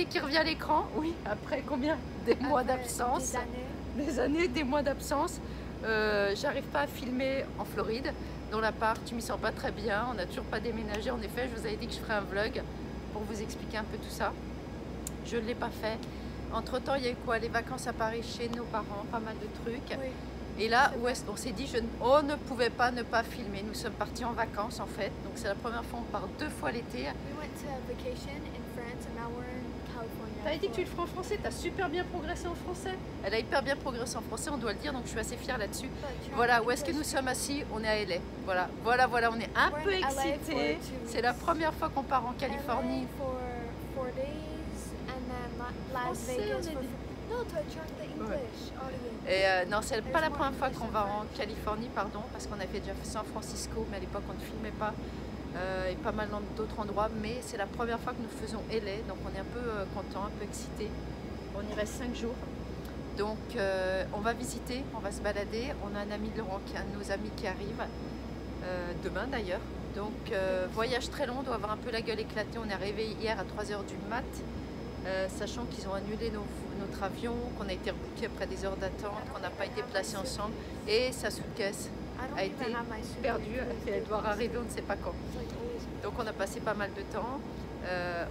qui revient à l'écran, oui, après combien? Des mois d'absence. Des années, des mois d'absence. J'arrive pas à filmer en Floride, dans l'appart, tu m'y sens pas très bien, on n'a toujours pas déménagé. En effet, je vous avais dit que je ferais un vlog pour vous expliquer un peu tout ça. Je ne l'ai pas fait. Entre temps, il y a eu quoi? Les vacances à Paris chez nos parents, pas mal de trucs. Oui. Et là, on s'est dit, on ne pouvait pas ne pas filmer. Nous sommes partis en vacances en fait. Donc c'est la première fois on part 2 fois l'été. T'as dit que tu le feras en français, t'as super bien progressé en français. Elle a hyper bien progressé en français, on doit le dire, donc je suis assez fière là-dessus. Voilà, où est-ce que nous sommes assis? On est à LA. Voilà, voilà, on est un peu excités. C'est la première fois qu'on part en Californie. Et non, c'est pas la première fois qu'on va en Californie, pardon, parce qu'on avait déjà fait San Francisco, mais à l'époque on ne filmait pas. Et pas mal d'autres endroits, mais c'est la première fois que nous faisons LA, donc on est un peu content, un peu excité. On y reste 5 jours, donc on va visiter, on va se balader. On a un ami de Laurent, qui est un de nos amis qui arrive demain d'ailleurs. Donc voyage très long, on doit avoir un peu la gueule éclatée. On est arrivé hier à 3 h du mat, sachant qu'ils ont annulé notre avion, qu'on a été rebooké après des heures d'attente, qu'on n'a pas été placés ensemble, et sa suitcase a été perdue et elle doit arriver on ne sait pas quand. Donc on a passé pas mal de temps,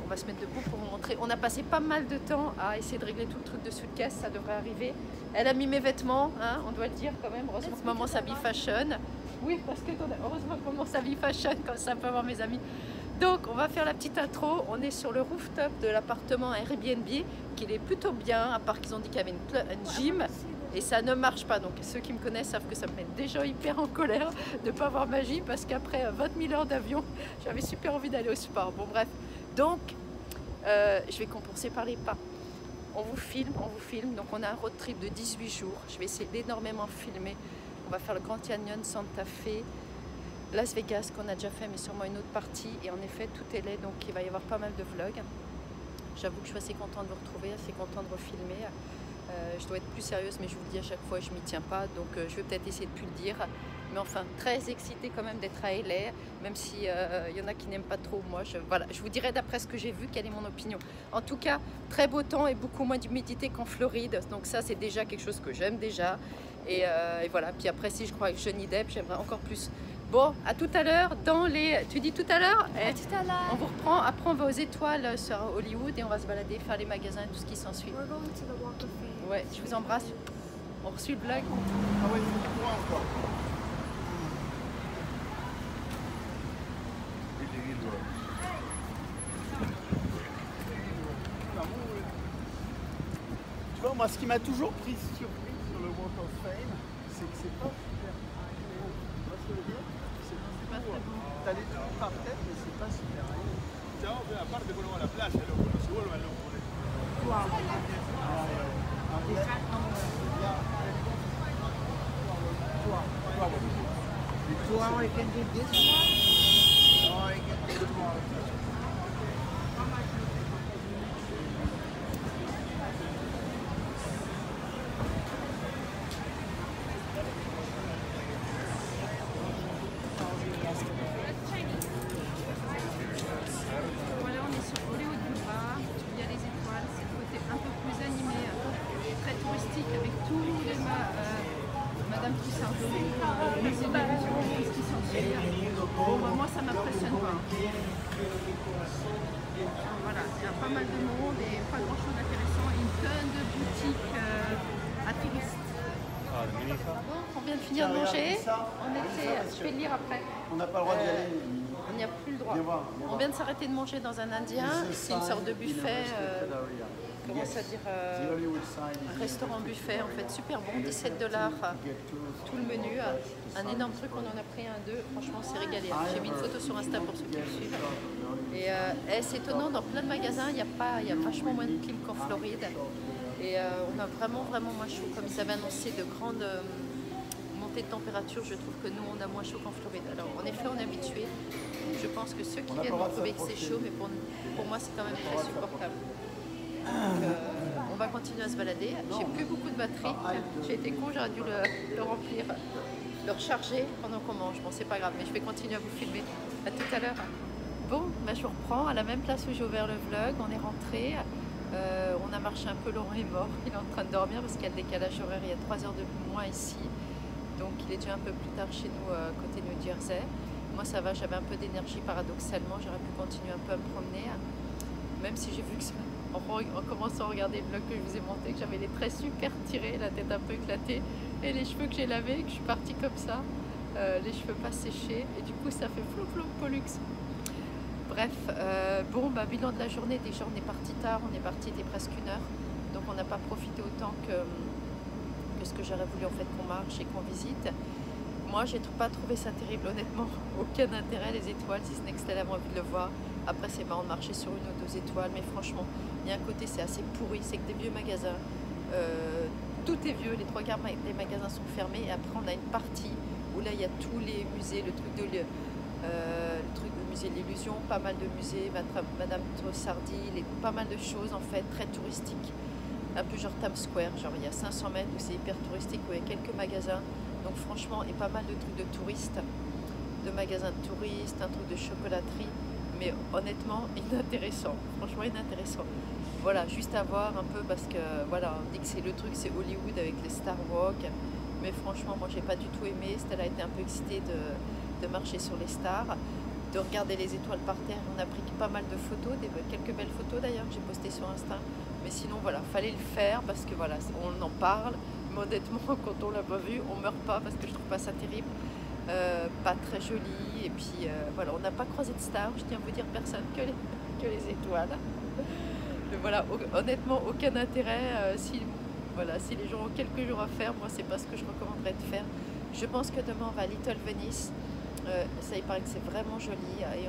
on va se mettre debout pour montrer. On a passé pas mal de temps à essayer de régler tout le truc de suitcase, ça devrait arriver. Elle a mis mes vêtements, hein, on doit le dire quand même, heureusement que maman s'habille fashion. Oui, parce que heureusement que maman s'habille fashion, comme ça peut avoir mes amis. Donc on va faire la petite intro, on est sur le rooftop de l'appartement Airbnb, qui est plutôt bien, à part qu'ils ont dit qu'il y avait une gym. Et ça ne marche pas, donc ceux qui me connaissent savent que ça me met déjà hyper en colère de ne pas avoir magie, parce qu'après 20 000 heures d'avion, j'avais super envie d'aller au sport. Bon bref, donc je vais compenser par les pas. On vous filme, donc on a un road trip de 18 jours. Je vais essayer d'énormément filmer. On va faire le Grand Canyon, Santa Fe, Las Vegas qu'on a déjà fait, mais sûrement une autre partie. Et en effet, tout est laid, donc il va y avoir pas mal de vlogs. J'avoue que je suis assez contente de vous retrouver, assez contente de refilmer. Je dois être plus sérieuse, mais je vous le dis à chaque fois, je m'y tiens pas, donc je vais peut-être essayer de plus le dire. Mais enfin, très excitée quand même d'être à LA, même si y en a qui n'aiment pas trop. Moi, voilà, je vous dirai d'après ce que j'ai vu, quelle est mon opinion. En tout cas, très beau temps et beaucoup moins d'humidité qu'en Floride, donc ça c'est déjà quelque chose que j'aime déjà. Et voilà, puis après si je crois avec Johnny Depp, j'aimerais encore plus. Bon, à tout à l'heure dans les... Tu dis tout à l'heure? Tout à l'heure. On vous reprend, après on va aux étoiles sur Hollywood et on va se balader, faire les magasins et tout ce qui s'ensuit. Ouais, je vous embrasse. On reçut le vlog. Ah ouais, c'est pour moi encore. Tu vois, moi, ce qui m'a toujours pris surpris sur le Walk of Fame, c'est que c'est pas super. Tu vois ce que je veux dire? C'est pas très beau. T'as les trucs par tête, mais c'est pas super. Ciao, a parte quello alla playa, loco, non si vuole al loco. Tomorrow you can do this one, or you can do tomorrow. Voilà, on est sur Hollywood Boulevard, il y a les étoiles, c'est le côté un peu plus animé, très touristique avec tous les Madame Tussauds, les musées d'illusion, tout ce qui s'ensuit. Bon, bah, moi ça m'impressionne pas. Voilà, il y a pas mal de monde et pas grand chose d'intéressant, une tonne de boutiques à touristes. Bon, on vient de finir de manger, on était, je vais le lire après. On n'a pas le droit d'y aller. On n'y a plus le droit. Viens voir. On vient de s'arrêter de manger dans un indien, c'est une sorte de buffet, comment ça dire, un restaurant buffet en fait, super bon, 17 $, tout le menu, un énorme truc, on en a pris un, deux, franchement c'est régalé. J'ai mis une photo sur Insta pour ceux qui me suivent. Et c'est étonnant, dans plein de magasins, il y a vachement moins de clim qu'en Floride. Et on a vraiment moins chaud, comme ils avaient annoncé de grandes montées de température, je trouve que nous on a moins chaud qu'en Floride. Alors en effet on est habitué, je pense que ceux qui viennent vont trouver que c'est chaud, mais pour moi c'est quand même très supportable. Donc, on va continuer à se balader. J'ai plus beaucoup de batterie, j'ai été con, j'aurais dû le remplir, le recharger pendant qu'on mange. Bon c'est pas grave, mais je vais continuer à vous filmer. À tout à l'heure. Bon, bah, je vous reprends à la même place où j'ai ouvert le vlog, on est rentré. On a marché un peu, Laurent est mort, il est en train de dormir parce qu'il y a le décalage horaire, il y a 3 heures de moins ici. Donc il est déjà un peu plus tard chez nous, côté New Jersey. Moi ça va, j'avais un peu d'énergie paradoxalement, j'aurais pu continuer un peu à me promener. Même si j'ai vu que en commençant à regarder le vlog que je vous ai monté, que j'avais les traits super tirés, la tête un peu éclatée et les cheveux que j'ai lavés, que je suis partie comme ça, les cheveux pas séchés et du coup ça fait flou flou pollux. Bref, bon bilan de la journée, déjà on est parti tard, on est parti dès presque 1 heure, donc on n'a pas profité autant que ce que j'aurais voulu en fait qu'on marche et qu'on visite. Moi j'ai pas trouvé ça terrible honnêtement, aucun intérêt les étoiles, si ce n'est que Stella avait envie de le voir. Après c'est marrant de marcher sur 1 ou 2 étoiles, mais franchement il y a un côté c'est assez pourri, c'est que des vieux magasins, tout est vieux, les 3 quarts des magasins sont fermés et après on a une partie où là il y a tous les musées, le truc de musée de l'illusion, pas mal de musées, Madame Tussauds, pas mal de choses en fait très touristiques, un peu genre Times Square, genre il y a 500 mètres où c'est hyper touristique, où il y a quelques magasins, donc franchement et pas mal de trucs de touristes, de magasins de touristes, un truc de chocolaterie, mais honnêtement inintéressant, franchement inintéressant. Voilà, juste à voir un peu parce que voilà, on dit que c'est le truc, c'est Hollywood avec les Star Walk, mais franchement moi j'ai pas du tout aimé. Stella a été un peu excitée de marcher sur les stars, de regarder les étoiles par terre. On a pris pas mal de photos, quelques belles photos d'ailleurs que j'ai postées sur Insta, mais sinon voilà, fallait le faire parce que voilà, on en parle, mais honnêtement quand on l'a pas vu, on meurt pas parce que je trouve pas ça terrible. Pas très joli et puis voilà, on n'a pas croisé de stars, je tiens à vous dire personne que les étoiles. Mais voilà, honnêtement aucun intérêt. Si les gens ont quelques jours à faire, moi c'est pas ce que je recommanderais de faire. Je pense que demain on va à Little Venice, ça il paraît que c'est vraiment joli et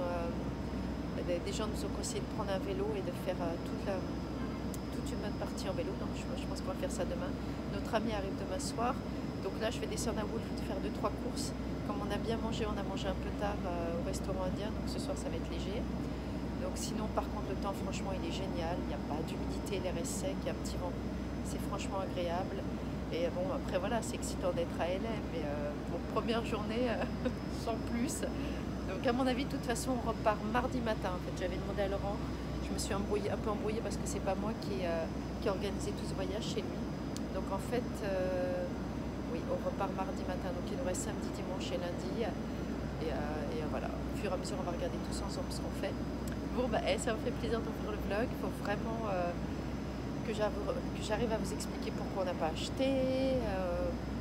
des gens nous ont conseillé de prendre un vélo et de faire toute une bonne partie en vélo, donc je pense qu'on va faire ça demain. Notre ami arrive demain soir, donc là je vais descendre à Wolf faire 2-3 courses. Comme on a bien mangé, on a mangé un peu tard au restaurant indien, donc ce soir ça va être léger. Donc sinon par contre le temps franchement il est génial, il n'y a pas d'humidité, l'air est sec, il y a un petit vent, c'est franchement agréable. Et bon après voilà, c'est excitant d'être à LA, mais bon, première journée sans plus. Donc à mon avis de toute façon on repart mardi matin. En fait j'avais demandé à Laurent, je me suis un peu embrouillée parce que c'est pas moi qui ai organisé tout ce voyage chez lui. Donc en fait oui, on repart mardi matin, donc il nous reste samedi, dimanche et lundi. Et voilà, au fur et à mesure, on va regarder tous ensemble ce qu'on fait. Bon, ça me fait plaisir d'ouvrir le vlog. Il faut vraiment que j'arrive à vous expliquer pourquoi on n'a pas acheté.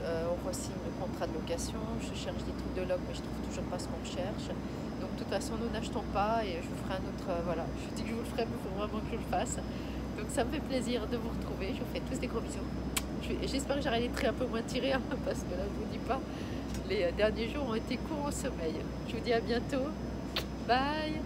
On re-signe le contrat de location. Je cherche des trucs de log, mais je trouve toujours pas ce qu'on cherche. Donc, de toute façon, nous n'achetons pas et je vous ferai un autre. Voilà, je dis que je vous le ferai, mais il faut vraiment que je le fasse. Donc, ça me fait plaisir de vous retrouver. Je vous fais tous des gros bisous. J'espère que j'aurai les traits un peu moins tirés, hein, parce que là je vous dis pas, les derniers jours ont été courts au sommeil. Je vous dis à bientôt, bye.